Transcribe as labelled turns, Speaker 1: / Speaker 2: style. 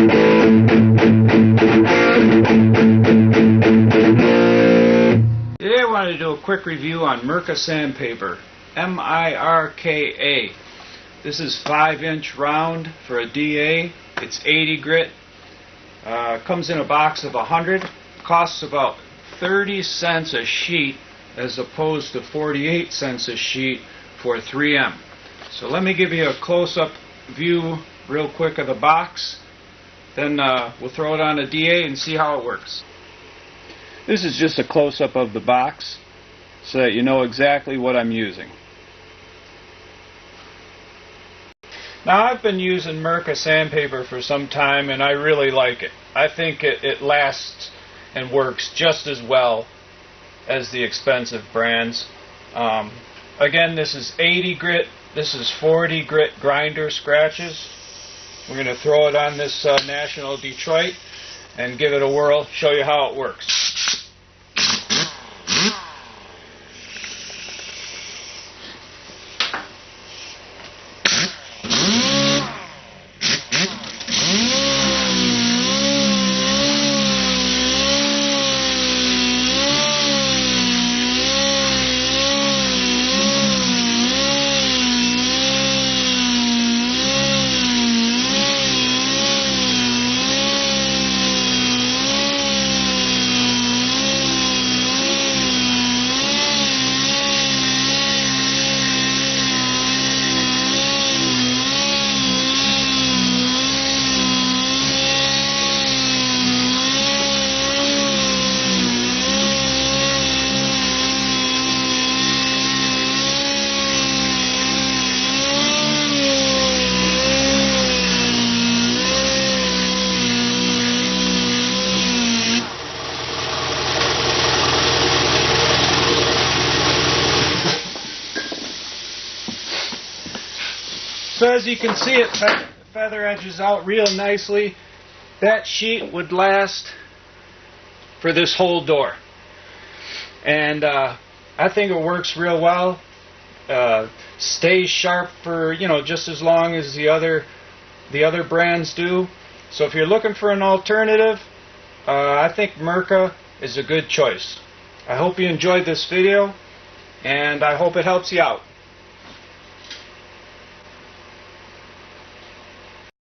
Speaker 1: Today I wanted to do a quick review on Mirka sandpaper, M-I-R-K-A. This is 5-inch round for a DA. It's 80 grit. Comes in a box of 100. Costs about 30 cents a sheet as opposed to 48 cents a sheet for 3M. So let me give you a close-up view real quick of the box. Then we'll throw it on a DA and see how it works. This is just a close-up of the box so that you know exactly what I'm using. Now, I've been using Mirka sandpaper for some time and I really like it. I think it lasts and works just as well as the expensive brands. Again, this is 80 grit, this is 40 grit grinder scratches. We're going to throw it on this National Detroit and give it a whirl, show you how it works. So as you can see, it feather edges out real nicely. That sheet would last for this whole door. And I think it works real well. Stays sharp for, just as long as the other brands do. So if you're looking for an alternative, I think Mirka is a good choice. I hope you enjoyed this video, and I hope it helps you out.